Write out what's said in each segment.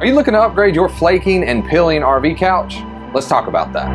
Are you looking to upgrade your flaking and pilling RV couch? Let's talk about that.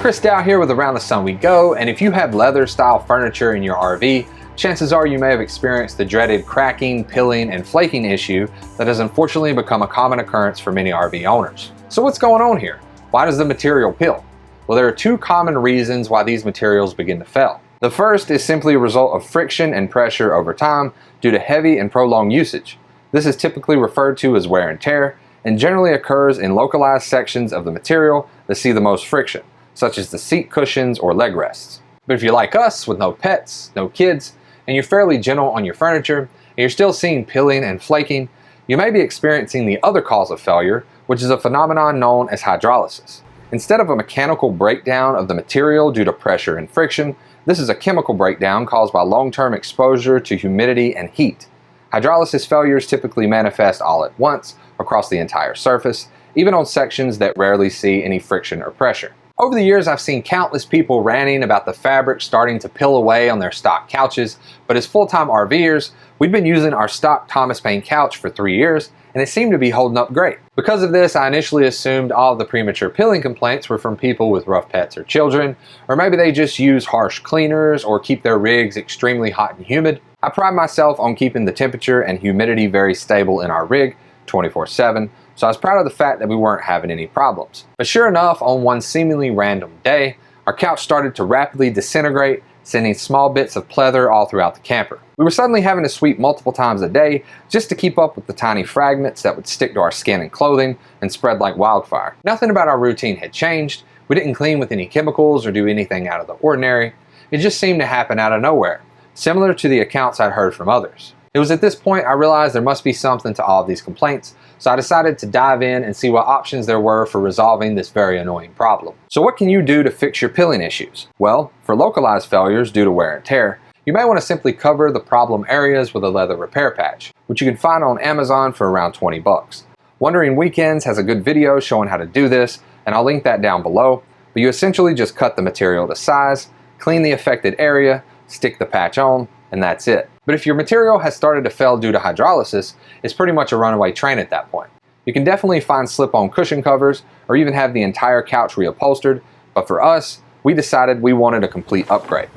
Chris Dow here with Around the Sun We Go, and if you have leather style furniture in your RV, chances are you may have experienced the dreaded cracking, pilling, and flaking issue that has unfortunately become a common occurrence for many RV owners. So what's going on here? Why does the material pill? Well, there are two common reasons why these materials begin to fail. The first is simply a result of friction and pressure over time due to heavy and prolonged usage. This is typically referred to as wear and tear, and generally occurs in localized sections of the material that see the most friction, such as the seat cushions or leg rests. But if you're like us with no pets, no kids, and you're fairly gentle on your furniture, and you're still seeing pilling and flaking, you may be experiencing the other cause of failure, which is a phenomenon known as hydrolysis. Instead of a mechanical breakdown of the material due to pressure and friction, this is a chemical breakdown caused by long-term exposure to humidity and heat. Hydrolysis failures typically manifest all at once across the entire surface, even on sections that rarely see any friction or pressure. Over the years, I've seen countless people ranting about the fabric starting to peel away on their stock couches, but as full-time RVers, we've been using our stock Thomas Payne couch for 3 years, and it seemed to be holding up great. Because of this, I initially assumed all of the premature pilling complaints were from people with rough pets or children, or maybe they just use harsh cleaners or keep their rigs extremely hot and humid. I pride myself on keeping the temperature and humidity very stable in our rig 24/7, so I was proud of the fact that we weren't having any problems. But sure enough, on one seemingly random day, our couch started to rapidly disintegrate, sending small bits of pleather all throughout the camper. We were suddenly having to sweep multiple times a day just to keep up with the tiny fragments that would stick to our skin and clothing and spread like wildfire. Nothing about our routine had changed. We didn't clean with any chemicals or do anything out of the ordinary. It just seemed to happen out of nowhere, similar to the accounts I'd heard from others. It was at this point I realized there must be something to all of these complaints, so I decided to dive in and see what options there were for resolving this very annoying problem. So what can you do to fix your pilling issues? Well, for localized failures due to wear and tear, you may want to simply cover the problem areas with a leather repair patch, which you can find on Amazon for around 20 bucks. Wandering Weekends has a good video showing how to do this, and I'll link that down below, but you essentially just cut the material to size, clean the affected area, stick the patch on, and that's it. But if your material has started to fail due to hydrolysis, it's pretty much a runaway train at that point. You can definitely find slip-on cushion covers or even have the entire couch reupholstered, but for us, we decided we wanted a complete upgrade.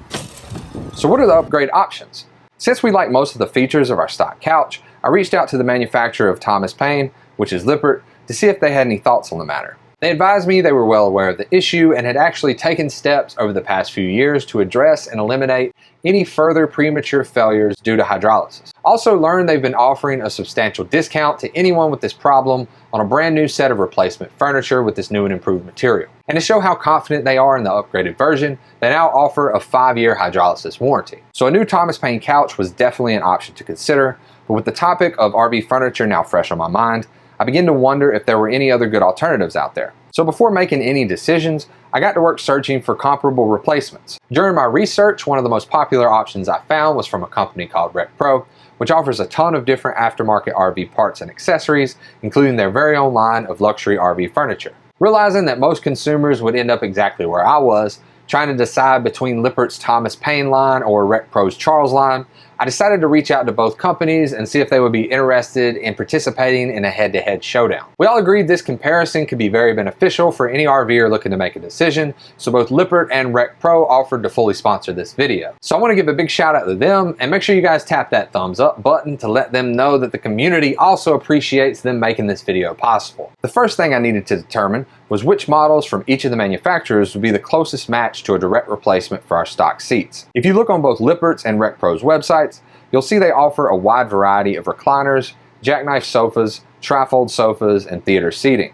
So what are the upgrade options? Since we like most of the features of our stock couch, I reached out to the manufacturer of Thomas Payne, which is Lippert, to see if they had any thoughts on the matter. They advised me they were well aware of the issue and had actually taken steps over the past few years to address and eliminate any further premature failures due to hydrolysis. Also learned they've been offering a substantial discount to anyone with this problem on a brand new set of replacement furniture with this new and improved material. And to show how confident they are in the upgraded version, they now offer a 5-year hydrolysis warranty. So a new Thomas Payne couch was definitely an option to consider, but with the topic of RV furniture now fresh on my mind, I began to wonder if there were any other good alternatives out there. So before making any decisions, I got to work searching for comparable replacements. During my research, one of the most popular options I found was from a company called RecPro, which offers a ton of different aftermarket RV parts and accessories, including their very own line of luxury RV furniture. Realizing that most consumers would end up exactly where I was, trying to decide between Lippert's Thomas Payne line or RecPro's Charles line, I decided to reach out to both companies and see if they would be interested in participating in a head-to-head showdown. We all agreed this comparison could be very beneficial for any RVer looking to make a decision, so both Lippert and RecPro offered to fully sponsor this video. So I want to give a big shout out to them, and make sure you guys tap that thumbs up button to let them know that the community also appreciates them making this video possible. The first thing I needed to determine was which models from each of the manufacturers would be the closest match to a direct replacement for our stock seats. If you look on both Lippert's and RecPro's websites, you'll see they offer a wide variety of recliners, jackknife sofas, trifold sofas, and theater seating.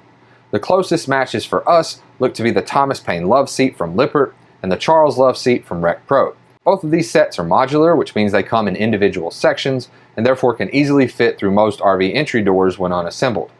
The closest matches for us look to be the Thomas Payne Love Seat from Lippert and the Charles Love Seat from RecPro. Both of these sets are modular, which means they come in individual sections and therefore can easily fit through most RV entry doors when unassembled.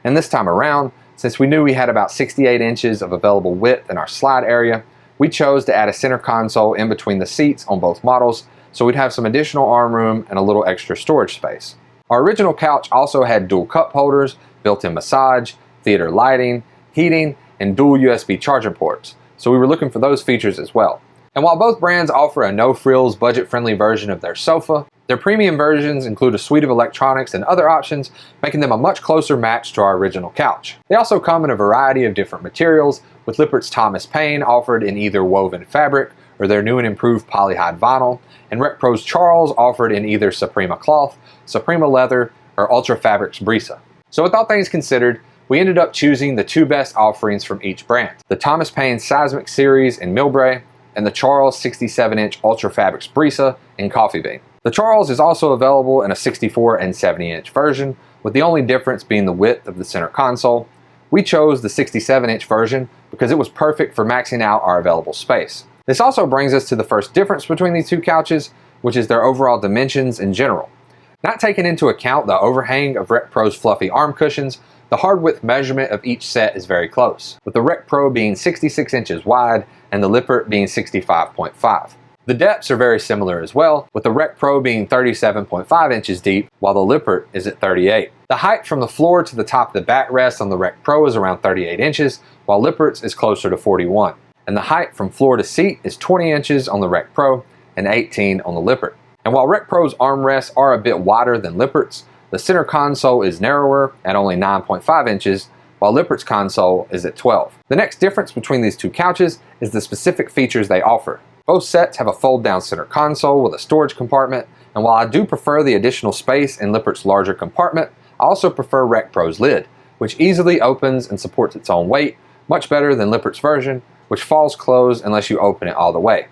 And this time around, since we knew we had about 68 inches of available width in our slide area, we chose to add a center console in between the seats on both models, so we'd have some additional arm room and a little extra storage space. Our original couch also had dual cup holders, built-in massage, theater lighting, heating, and dual USB charging ports, so we were looking for those features as well. And while both brands offer a no-frills, budget-friendly version of their sofa, their premium versions include a suite of electronics and other options, making them a much closer match to our original couch. They also come in a variety of different materials, with Lippert's Thomas Payne offered in either woven fabric or their new and improved polyhide vinyl, and RecPro's Charles offered in either Suprema cloth, Suprema leather, or Ultra Fabrics Brisa. So with all things considered, we ended up choosing the two best offerings from each brand, the Thomas Payne Seismic Series in Millbrae, and the Charles 67-inch Ultra Fabrics Brisa in Coffee Bean. The Charles is also available in a 64 and 70-inch version, with the only difference being the width of the center console. We chose the 67-inch version because it was perfect for maxing out our available space. This also brings us to the first difference between these two couches, which is their overall dimensions in general. Not taking into account the overhang of RecPro's fluffy arm cushions, the hard width measurement of each set is very close, with the RecPro being 66 inches wide and the Lippert being 65.5. The depths are very similar as well, with the RecPro being 37.5 inches deep, while the Lippert is at 38. The height from the floor to the top of the backrest on the RecPro is around 38 inches, while Lippert's is closer to 41. And the height from floor to seat is 20 inches on the RecPro and 18 on the Lippert. And while RecPro's armrests are a bit wider than Lippert's, the center console is narrower at only 9.5 inches, while Lippert's console is at 12. The next difference between these two couches is the specific features they offer. Both sets have a fold-down center console with a storage compartment, and while I do prefer the additional space in Lippert's larger compartment, I also prefer RecPro's lid, which easily opens and supports its own weight, much better than Lippert's version, which falls closed unless you open it all the way.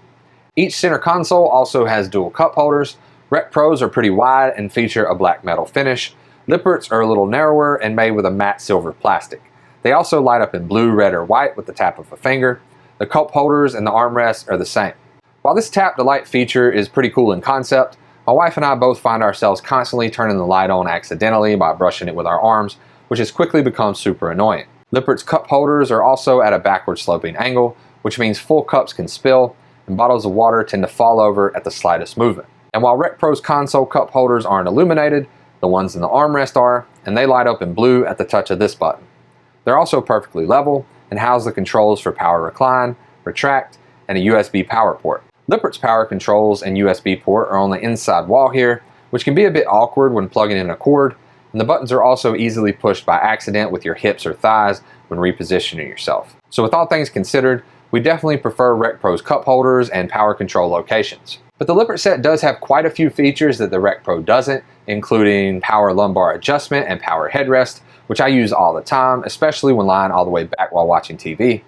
Each center console also has dual cup holders. RecPro's are pretty wide and feature a black metal finish. Lippert's are a little narrower and made with a matte silver plastic. They also light up in blue, red, or white with the tap of a finger. The cup holders and the armrests are the same. While this tap to light feature is pretty cool in concept, my wife and I both find ourselves constantly turning the light on accidentally by brushing it with our arms, which has quickly become super annoying. Lippert's cup holders are also at a backward sloping angle, which means full cups can spill, and bottles of water tend to fall over at the slightest movement. And while RecPro's console cup holders aren't illuminated, the ones in the armrest are, and they light up in blue at the touch of this button. They're also perfectly level and house the controls for power recline, retract, and a USB power port. Lippert's power controls and USB port are on the inside wall here, which can be a bit awkward when plugging in a cord, and the buttons are also easily pushed by accident with your hips or thighs when repositioning yourself. So with all things considered, we definitely prefer RecPro's cup holders and power control locations. But the Lippert set does have quite a few features that the RecPro doesn't, including power lumbar adjustment and power headrest, which I use all the time, especially when lying all the way back while watching TV.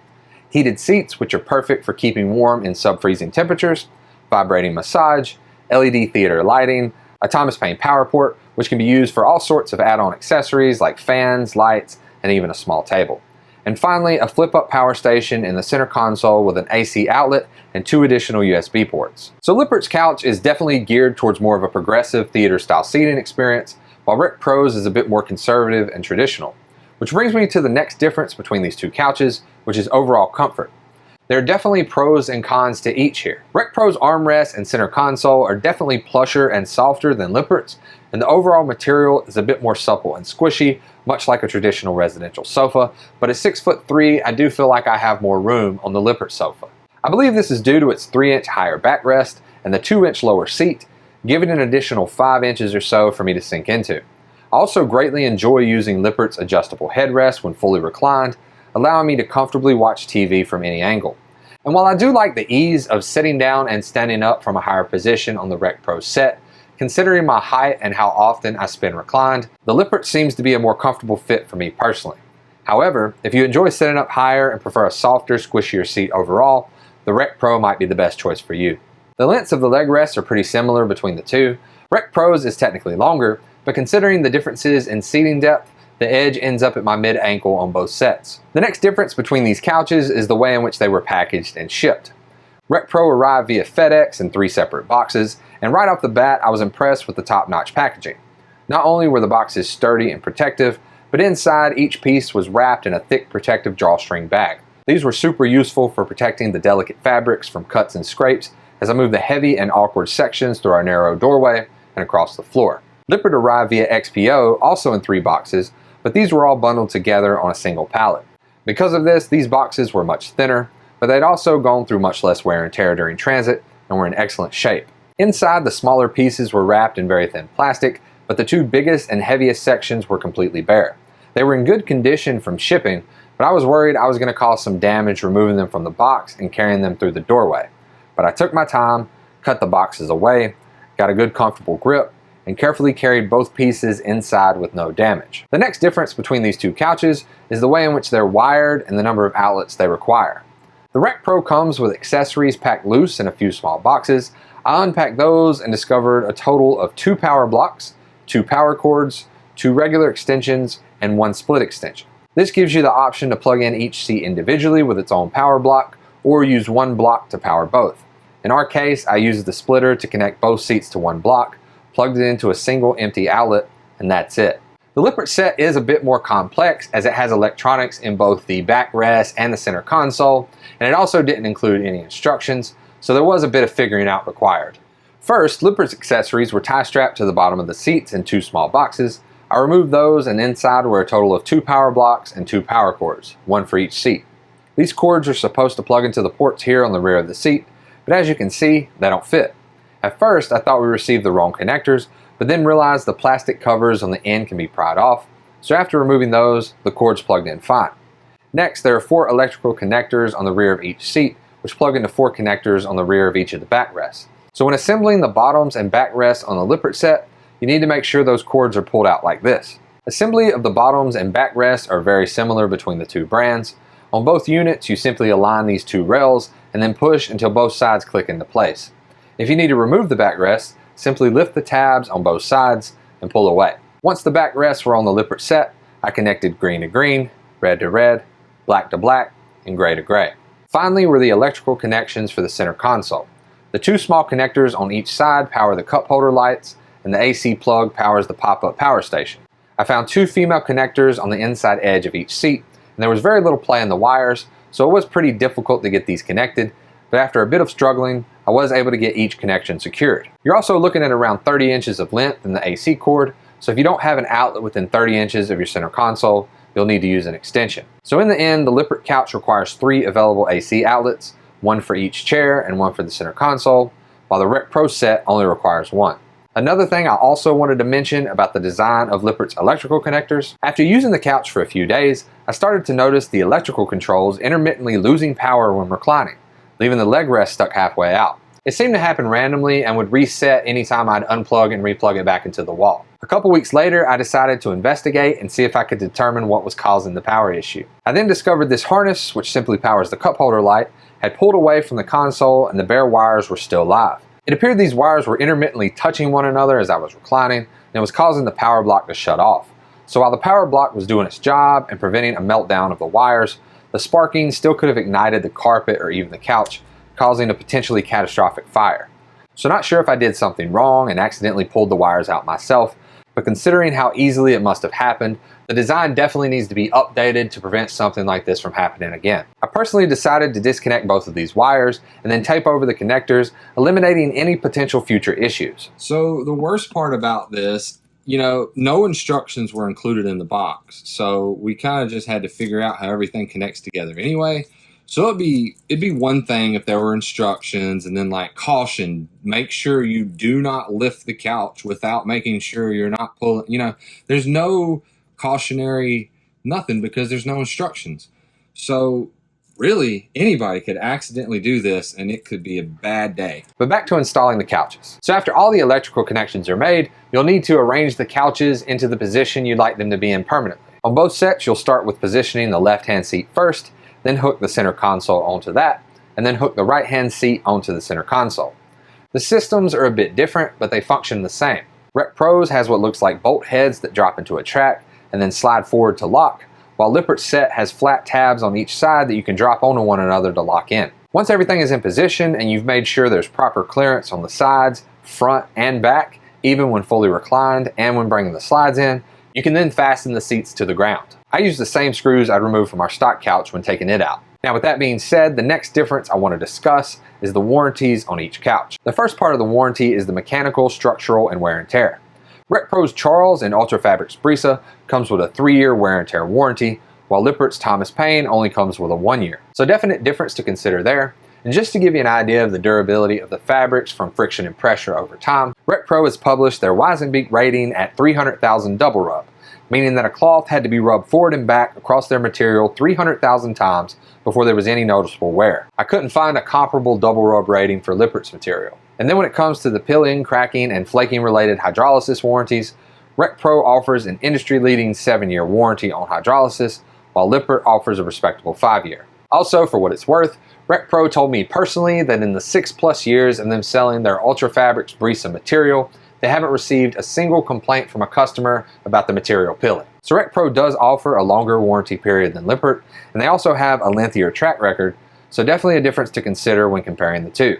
Heated seats, which are perfect for keeping warm in sub-freezing temperatures, vibrating massage, LED theater lighting, a Thomas Payne power port, which can be used for all sorts of add-on accessories like fans, lights, and even a small table. And finally, a flip-up power station in the center console with an AC outlet and 2 additional USB ports. So Lippert's couch is definitely geared towards more of a progressive theater-style seating experience, while RecPro's is a bit more conservative and traditional. Which brings me to the next difference between these two couches, which is overall comfort. There are definitely pros and cons to each here. RecPro's armrest and center console are definitely plusher and softer than Lippert's, and the overall material is a bit more supple and squishy, much like a traditional residential sofa, but at 6'3", I do feel like I have more room on the Lippert sofa. I believe this is due to its 3-inch higher backrest and the 2-inch lower seat, giving an additional 5 inches or so for me to sink into. I also greatly enjoy using Lippert's adjustable headrest when fully reclined, allowing me to comfortably watch TV from any angle. And while I do like the ease of sitting down and standing up from a higher position on the RecPro set, considering my height and how often I spend reclined, the Lippert seems to be a more comfortable fit for me personally. However, if you enjoy sitting up higher and prefer a softer, squishier seat overall, the RecPro might be the best choice for you. The lengths of the leg rests are pretty similar between the two. RecPro's is technically longer, but considering the differences in seating depth, the edge ends up at my mid-ankle on both sets. The next difference between these couches is the way in which they were packaged and shipped. RecPro arrived via FedEx in 3 separate boxes, and right off the bat I was impressed with the top-notch packaging. Not only were the boxes sturdy and protective, but inside each piece was wrapped in a thick protective drawstring bag. These were super useful for protecting the delicate fabrics from cuts and scrapes as I moved the heavy and awkward sections through our narrow doorway and across the floor. Lippert arrived via XPO, also in 3 boxes, but these were all bundled together on a single pallet. Because of this, these boxes were much thinner, but they'd also gone through much less wear and tear during transit and were in excellent shape. Inside, the smaller pieces were wrapped in very thin plastic, but the two biggest and heaviest sections were completely bare. They were in good condition from shipping, but I was worried I was going to cause some damage removing them from the box and carrying them through the doorway. But I took my time, cut the boxes away, got a good comfortable grip, and carefully carried both pieces inside with no damage. The next difference between these two couches is the way in which they're wired and the number of outlets they require. The RecPro comes with accessories packed loose in a few small boxes. I unpacked those and discovered a total of 2 power blocks, 2 power cords, 2 regular extensions, and 1 split extension. This gives you the option to plug in each seat individually with its own power block, or use one block to power both. In our case, I used the splitter to connect both seats to one block, plugged it into a single empty outlet, and that's it. The Lippert set is a bit more complex as it has electronics in both the backrest and the center console, and it also didn't include any instructions, so there was a bit of figuring out required. First, Lippert's accessories were tie strapped to the bottom of the seats in 2 small boxes. I removed those, and inside were a total of 2 power blocks and 2 power cords, 1 for each seat. These cords are supposed to plug into the ports here on the rear of the seat, but as you can see, they don't fit. At first, I thought we received the wrong connectors, but then realized the plastic covers on the end can be pried off, so after removing those, the cords plugged in fine. Next, there are 4 electrical connectors on the rear of each seat, which plug into 4 connectors on the rear of each of the backrests. So when assembling the bottoms and backrests on the Lippert set, you need to make sure those cords are pulled out like this. Assembly of the bottoms and backrests are very similar between the 2 brands. On both units, you simply align these 2 rails and then push until both sides click into place. If you need to remove the backrest, simply lift the tabs on both sides and pull away. Once the backrests were on the Lippert set, I connected green to green, red to red, black to black, and gray to gray. Finally were the electrical connections for the center console. The 2 small connectors on each side power the cup holder lights, and the AC plug powers the pop-up power station. I found 2 female connectors on the inside edge of each seat, and there was very little play in the wires, so it was pretty difficult to get these connected, but after a bit of struggling, I was able to get each connection secured. You're also looking at around 30 inches of length in the AC cord, so if you don't have an outlet within 30 inches of your center console, you'll need to use an extension. So in the end, the Lippert couch requires 3 available AC outlets, 1 for each chair and 1 for the center console, while the RecPro set only requires 1. Another thing I also wanted to mention about the design of Lippert's electrical connectors. After using the couch for a few days, I started to notice the electrical controls intermittently losing power when reclining, leaving the leg rest stuck halfway out. It seemed to happen randomly and would reset anytime I'd unplug and replug it back into the wall. A couple weeks later, I decided to investigate and see if I could determine what was causing the power issue. I then discovered this harness, which simply powers the cup holder light, had pulled away from the console and the bare wires were still live. It appeared these wires were intermittently touching one another as I was reclining, and it was causing the power block to shut off. So while the power block was doing its job and preventing a meltdown of the wires, the sparking still could have ignited the carpet or even the couch, causing a potentially catastrophic fire. So not sure if I did something wrong and accidentally pulled the wires out myself, but considering how easily it must have happened, the design definitely needs to be updated to prevent something like this from happening again. I personally decided to disconnect both of these wires and then tape over the connectors, eliminating any potential future issues. So the worst part about this, no instructions were included in the box. So we kind of just had to figure out how everything connects together anyway. So it'd be one thing if there were instructions and then like caution, make sure you do not lift the couch without making sure you're not pulling, there's no cautionary nothing because there's no instructions. So really anybody could accidentally do this and it could be a bad day. But back to installing the couches. So after all the electrical connections are made, you'll need to arrange the couches into the position you'd like them to be in permanently. On both sets, you'll start with positioning the left-hand seat first, then hook the center console onto that, and then hook the right-hand seat onto the center console. The systems are a bit different, but they function the same. RecPro's has what looks like bolt heads that drop into a track and then slide forward to lock, while Lippert's set has flat tabs on each side that you can drop onto one another to lock in. Once everything is in position and you've made sure there's proper clearance on the sides, front, and back, even when fully reclined and when bringing the slides in, you can then fasten the seats to the ground. I use the same screws I'd removed from our stock couch when taking it out. Now with that being said, the next difference I want to discuss is the warranties on each couch. The first part of the warranty is the mechanical, structural, and wear and tear. RecPro's Charles and Ultra Fabrics Brisa comes with a 3-year wear and tear warranty, while Lippert's Thomas Payne only comes with a 1 year. So definite difference to consider there. And just to give you an idea of the durability of the fabrics from friction and pressure over time, RecPro has published their Weizenbeek rating at 300,000 double rub, meaning that a cloth had to be rubbed forward and back across their material 300,000 times before there was any noticeable wear. I couldn't find a comparable double rub rating for Lippert's material. And then when it comes to the pilling, cracking, and flaking related hydrolysis warranties, RecPro offers an industry-leading 7-year warranty on hydrolysis, while Lippert offers a respectable 5-year. Also, for what it's worth, RecPro told me personally that in the 6+ years of them selling their Ultra Fabrics Brisa material, they haven't received a single complaint from a customer about the material pilling. So RecPro does offer a longer warranty period than Lippert, and they also have a lengthier track record, so definitely a difference to consider when comparing the two.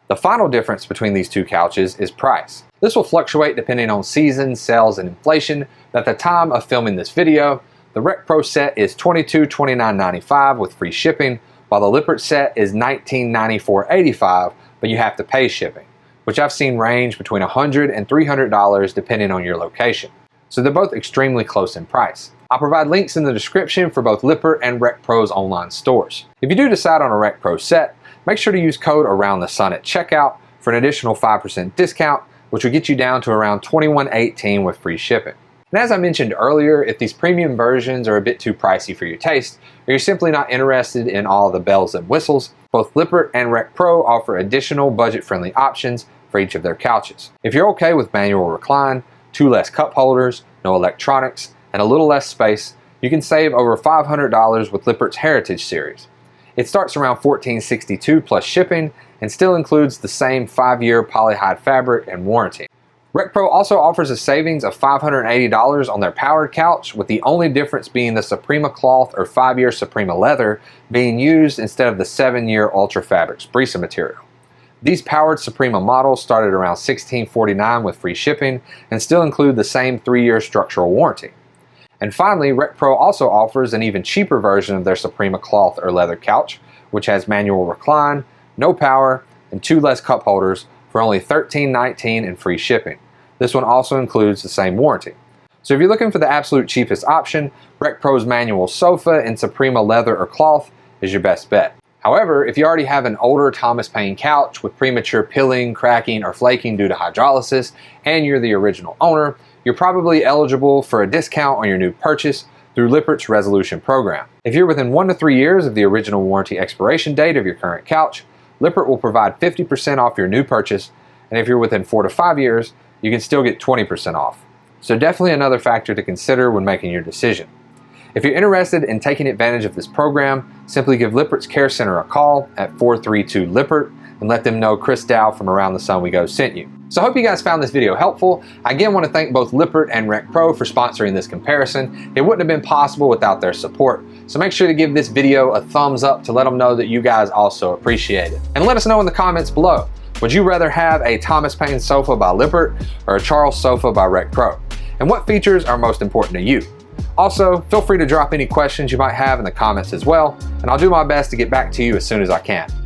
The final difference between these two couches is price. This will fluctuate depending on season, sales, and inflation, but at the time of filming this video, the RecPro set is $2229.95 with free shipping, while the Lippert set is $1994.85, but you have to pay shipping, which I've seen range between $100 and $300 depending on your location. So they're both extremely close in price. I'll provide links in the description for both Lippert and RecPro's online stores. If you do decide on a RecPro set, make sure to use code AroundTheSun at checkout for an additional 5% discount, which will get you down to around $21.18 with free shipping. And as I mentioned earlier, if these premium versions are a bit too pricey for your taste, or you're simply not interested in all the bells and whistles, both Lippert and RecPro offer additional budget-friendly options for each of their couches. If you're okay with manual recline, 2 less cup holders, no electronics, and a little less space, you can save over $500 with Lippert's Heritage series. It starts around $1462 plus shipping and still includes the same 5-year polyhide fabric and warranty. RecPro also offers a savings of $580 on their powered couch, with the only difference being the Suprema cloth or 5-year Suprema leather being used instead of the 7-year Ultra Fabrics Brisa material. These powered Suprema models start at around $1649 with free shipping and still include the same 3-year structural warranty. And finally, RecPro also offers an even cheaper version of their Suprema cloth or leather couch, which has manual recline, no power, and 2 less cup holders for only $13.19 and free shipping. This one also includes the same warranty. So if you're looking for the absolute cheapest option, RecPro's manual sofa in Suprema leather or cloth is your best bet. However, if you already have an older Thomas Payne couch with premature pilling, cracking, or flaking due to hydrolysis, and you're the original owner, you're probably eligible for a discount on your new purchase through Lippert's Resolution program. If you're within 1 to 3 years of the original warranty expiration date of your current couch, Lippert will provide 50% off your new purchase, and if you're within 4 to 5 years, you can still get 20% off. So definitely another factor to consider when making your decision. If you're interested in taking advantage of this program, simply give Lippert's Care Center a call at 432-LIPPERT and let them know Chris Dow from Around the Sun We Go sent you. So I hope you guys found this video helpful. I again want to thank both Lippert and RecPro for sponsoring this comparison. It wouldn't have been possible without their support. So make sure to give this video a thumbs up to let them know that you guys also appreciate it. And let us know in the comments below, would you rather have a Thomas Payne sofa by Lippert or a Charles sofa by RecPro? And what features are most important to you? Also, feel free to drop any questions you might have in the comments as well, and I'll do my best to get back to you as soon as I can.